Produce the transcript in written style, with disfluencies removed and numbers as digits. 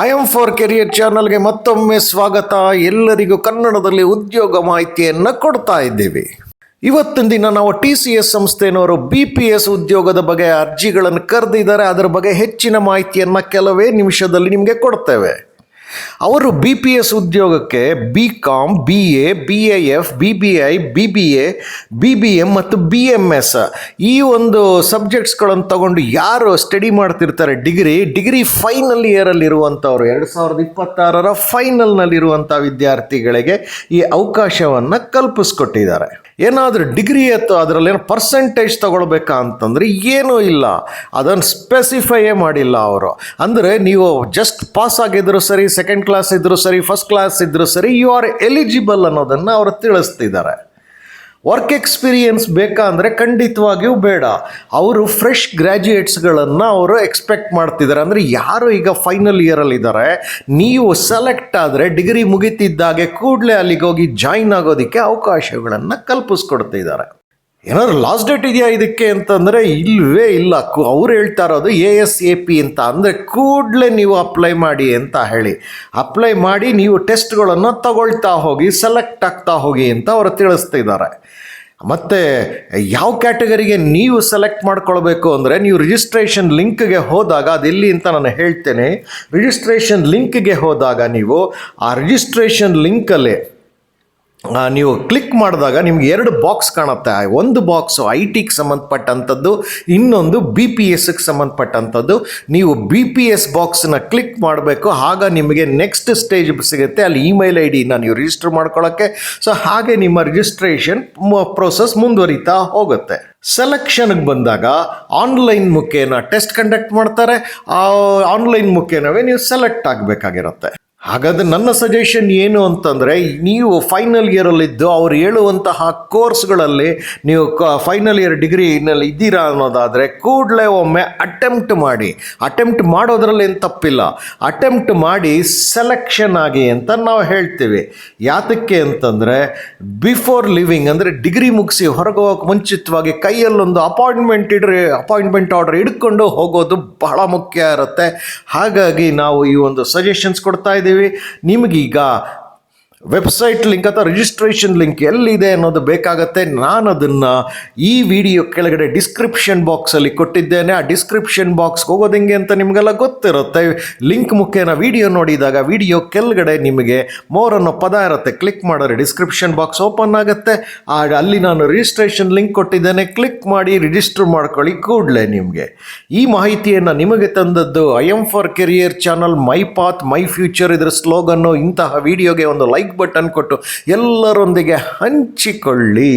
I M for career ಚಾನಲ್ಗೆ ಮತ್ತೊಮ್ಮೆ ಸ್ವಾಗತ. ಎಲ್ಲರಿಗೂ ಕನ್ನಡದಲ್ಲಿ ಉದ್ಯೋಗ ಮಾಹಿತಿಯನ್ನು ಕೊಡ್ತಾ ಇದ್ದೇವೆ. ಇವತ್ತಿನ ದಿನ ನಾವು TCS ಸಂಸ್ಥೆಯವರು BPS ಉದ್ಯೋಗದ ಬಗ್ಗೆ ಅರ್ಜಿಗಳನ್ನು ಕರೆದಿದ್ದಾರೆ. ಅದರ ಬಗ್ಗೆ ಹೆಚ್ಚಿನ ಮಾಹಿತಿಯನ್ನು ಕೆಲವೇ ನಿಮಿಷದಲ್ಲಿ ನಿಮಗೆ ಕೊಡ್ತೇವೆ. ಅವರು BPS ಉದ್ಯೋಗಕ್ಕೆ BCom, BA, BIF, BBI, BBA, BBM ಮತ್ತು BMS ಈ ಒಂದು ಸಬ್ಜೆಕ್ಟ್ಸ್ಗಳನ್ನು ತಗೊಂಡು ಯಾರು ಸ್ಟಡಿ ಮಾಡ್ತಿರ್ತಾರೆ ಡಿಗ್ರಿ ಫೈನಲ್ ಇಯರಲ್ಲಿರುವಂಥವ್ರು 2026 ಫೈನಲ್ನಲ್ಲಿರುವಂಥ ವಿದ್ಯಾರ್ಥಿಗಳಿಗೆ ಈ ಅವಕಾಶವನ್ನು ಕಲ್ಪಿಸ್ಕೊಟ್ಟಿದ್ದಾರೆ. ಏನಾದರೂ ಡಿಗ್ರಿ ಅಥವಾ ಅದರಲ್ಲೇನೋ ಪರ್ಸೆಂಟೇಜ್ ತಗೊಳ್ಬೇಕಾ ಅಂತಂದರೆ ಏನೂ ಇಲ್ಲ, ಅದನ್ನು ಸ್ಪೆಸಿಫೈಯೇ ಮಾಡಿಲ್ಲ ಅವರು. ಅಂದರೆ ನೀವು ಜಸ್ಟ್ ಪಾಸ್ ಆಗಿದ್ರು ಸರಿ, ಸೆಕೆಂಡ್ ಕ್ಲಾಸ್ ಇದ್ದರೂ ಸರಿ, ಫಸ್ಟ್ ಕ್ಲಾಸ್ ಇದ್ದರೂ ಸರಿ, ಯು ಆರ್ ಎಲಿಜಿಬಲ್ ಅನ್ನೋದನ್ನು ಅವರು ತಿಳಿಸ್ತಿದ್ದಾರೆ. ವರ್ಕ್ ಎಕ್ಸ್ಪೀರಿಯನ್ಸ್ ಬೇಕಾ ಅಂದರೆ ಖಂಡಿತವಾಗಿಯೂ ಬೇಡ. ಅವರು ಫ್ರೆಶ್ ಗ್ರ್ಯಾಜುಯೇಟ್ಸ್ಗಳನ್ನು ಅವರು ಎಕ್ಸ್ಪೆಕ್ಟ್ ಮಾಡ್ತಿದ್ದಾರೆ. ಅಂದರೆ ಯಾರು ಈಗ ಫೈನಲ್ ಇಯರಲ್ಲಿದ್ದಾರೆ, ನೀವು ಸೆಲೆಕ್ಟ್ ಆದರೆ ಡಿಗ್ರಿ ಮುಗಿತಿದ್ದಾಗೆ ಕೂಡಲೇ ಅಲ್ಲಿಗೆ ಹೋಗಿ ಜಾಯಿನ್ ಆಗೋದಕ್ಕೆ ಅವಕಾಶಗಳನ್ನು ಕಲ್ಪಿಸ್ಕೊಡ್ತಿದ್ದಾರೆ. ಏನಾದ್ರು ಲಾಸ್ಟ್ ಡೇಟ್ ಇದೆಯಾ ಇದಕ್ಕೆ ಅಂತಂದರೆ ಇಲ್ಲವೇ ಇಲ್ಲ. ಅವ್ರು ಹೇಳ್ತಾ ಇರೋದು ASAP ಅಂತ, ಅಂದರೆ ಕೂಡಲೇ ನೀವು ಅಪ್ಲೈ ಮಾಡಿ ಅಂತ ಹೇಳಿ. ಅಪ್ಲೈ ಮಾಡಿ ನೀವು ಟೆಸ್ಟ್ಗಳನ್ನು ತಗೊಳ್ತಾ ಹೋಗಿ, ಸೆಲೆಕ್ಟ್ ಆಗ್ತಾ ಹೋಗಿ ಅಂತ ಅವರು ತಿಳಿಸ್ತಿದ್ದಾರೆ. ಮತ್ತು ಯಾವ ಕ್ಯಾಟಗರಿಗೆ ನೀವು ಸೆಲೆಕ್ಟ್ ಮಾಡ್ಕೊಳ್ಬೇಕು ಅಂದರೆ ನೀವು ರಿಜಿಸ್ಟ್ರೇಷನ್ ಲಿಂಕ್ಗೆ ಹೋದಾಗ, ಅದೆಲ್ಲಿ ಅಂತ ನಾನು ಹೇಳ್ತೇನೆ. ರಿಜಿಸ್ಟ್ರೇಷನ್ ಲಿಂಕ್ಗೆ ಹೋದಾಗ ನೀವು ಆ ರಿಜಿಸ್ಟ್ರೇಷನ್ ಲಿಂಕಲ್ಲಿ ನೀವು ಕ್ಲಿಕ್ ಮಾಡಿದಾಗ ನಿಮ್ಗೆ 2 ಬಾಕ್ಸ್ ಕಾಣುತ್ತೆ. ಒಂದು ಬಾಕ್ಸು IT-ಗೆ ಸಂಬಂಧಪಟ್ಟಂಥದ್ದು, ಇನ್ನೊಂದು BPSಗೆ ಸಂಬಂಧಪಟ್ಟಂಥದ್ದು. ನೀವು BPS ಬಾಕ್ಸನ್ನ ಕ್ಲಿಕ್ ಮಾಡಬೇಕು, ಆಗ ನಿಮಗೆ ನೆಕ್ಸ್ಟ್ ಸ್ಟೇಜ್ ಸಿಗುತ್ತೆ. ಅಲ್ಲಿ ಇಮೇಲ್ ID-ನ ನೀವು ರಿಜಿಸ್ಟರ್ ಮಾಡ್ಕೊಳ್ಳೋಕ್ಕೆ. ಸೊ ಹಾಗೆ ನಿಮ್ಮ ರಿಜಿಸ್ಟ್ರೇಷನ್ ಪ್ರೋಸೆಸ್ ಮುಂದುವರಿತಾ ಹೋಗುತ್ತೆ. ಸೆಲೆಕ್ಷನ್ಗೆ ಬಂದಾಗ ಆನ್ಲೈನ್ ಮುಖೇನ ಟೆಸ್ಟ್ ಕಂಡಕ್ಟ್ ಮಾಡ್ತಾರೆ. ಆ ಆನ್ಲೈನ್ ಮುಖೇನವೇ ನೀವು ಸೆಲೆಕ್ಟ್ ಆಗಬೇಕಾಗಿರುತ್ತೆ. ಹಾಗಾದರೆ ನನ್ನ ಸಜೆಷನ್ ಏನು ಅಂತಂದರೆ, ನೀವು ಫೈನಲ್ ಇಯರಲ್ಲಿದ್ದು ಅವ್ರು ಹೇಳುವಂತಹ ಕೋರ್ಸ್ಗಳಲ್ಲಿ ನೀವು ಫೈನಲ್ ಇಯರ್ ಡಿಗ್ರಿನಲ್ಲಿ ಇದ್ದೀರಾ ಅನ್ನೋದಾದರೆ ಕೂಡಲೇ ಒಮ್ಮೆ ಅಟೆಂಪ್ಟ್ ಮಾಡೋದ್ರಲ್ಲಿ ಏನು ತಪ್ಪಿಲ್ಲ. ಅಟೆಂಪ್ಟ್ ಮಾಡಿ ಸೆಲೆಕ್ಷನ್ ಆಗಿ ಅಂತ ನಾವು ಹೇಳ್ತೀವಿ. ಯಾತಕ್ಕೆ ಅಂತಂದರೆ ಬಿಫೋರ್ ಲಿವಿಂಗ್, ಅಂದರೆ ಡಿಗ್ರಿ ಮುಗಿಸಿ ಹೊರಗೆ ಹೋಗೋಕೆ ಮುಂಚಿತವಾಗಿ ಕೈಯಲ್ಲೊಂದು ಅಪಾಯಿಂಟ್ಮೆಂಟ್ ಆರ್ಡರ್ ಹಿಡ್ಕೊಂಡು ಹೋಗೋದು ಬಹಳ ಮುಖ್ಯ ಇರುತ್ತೆ. ಹಾಗಾಗಿ ನಾವು ಈ ಒಂದು ಸಜೆಷನ್ಸ್ ಕೊಡ್ತಾ ಇದ್ದೀವಿ. ನಿಮಗೀಗ ವೆಬ್ಸೈಟ್ ಲಿಂಕ್ ಅಥವಾ ರಿಜಿಸ್ಟ್ರೇಷನ್ ಲಿಂಕ್ ಎಲ್ಲಿದೆ ಅನ್ನೋದು ಬೇಕಾಗತ್ತೆ. ನಾನು ಅದನ್ನು ಈ ವಿಡಿಯೋ ಕೆಳಗಡೆ ಡಿಸ್ಕ್ರಿಪ್ಷನ್ ಬಾಕ್ಸಲ್ಲಿ ಕೊಟ್ಟಿದ್ದೇನೆ. ಆ ಡಿಸ್ಕ್ರಿಪ್ಷನ್ ಬಾಕ್ಸ್ಗೆ ಹೋಗೋದು ಹೆಂಗೆ ಅಂತ ನಿಮಗೆಲ್ಲ ಗೊತ್ತಿರುತ್ತೆ. ಲಿಂಕ್ ಮುಖೇನ ವಿಡಿಯೋ ನೋಡಿದಾಗ ವಿಡಿಯೋ ಕೆಳಗಡೆ ನಿಮಗೆ ಮೋರ್ ಅನ್ನೋ ಪದ ಇರುತ್ತೆ. ಕ್ಲಿಕ್ ಮಾಡಿದ್ರೆ ಡಿಸ್ಕ್ರಿಪ್ಷನ್ ಬಾಕ್ಸ್ ಓಪನ್ ಆಗುತ್ತೆ. ಅಲ್ಲಿ ನಾನು ರಿಜಿಸ್ಟ್ರೇಷನ್ ಲಿಂಕ್ ಕೊಟ್ಟಿದ್ದೇನೆ. ಕ್ಲಿಕ್ ಮಾಡಿ ರಿಜಿಸ್ಟರ್ ಮಾಡ್ಕೊಳ್ಳಿ ಕೂಡಲೇ. ನಿಮಗೆ ಈ ಮಾಹಿತಿಯನ್ನು ನಿಮಗೆ ತಂದದ್ದು I M for career channel, my path my future ಇದರ ಸ್ಲೋಗನ್ನು. ಇಂತಹ ವಿಡಿಯೋಗೆ ಒಂದು ಲೈಕ್ ಬಟನ್ ಕೊಟ್ಟು ಎಲ್ಲರೊಂದಿಗೆ ಹಂಚಿಕೊಳ್ಳಿ.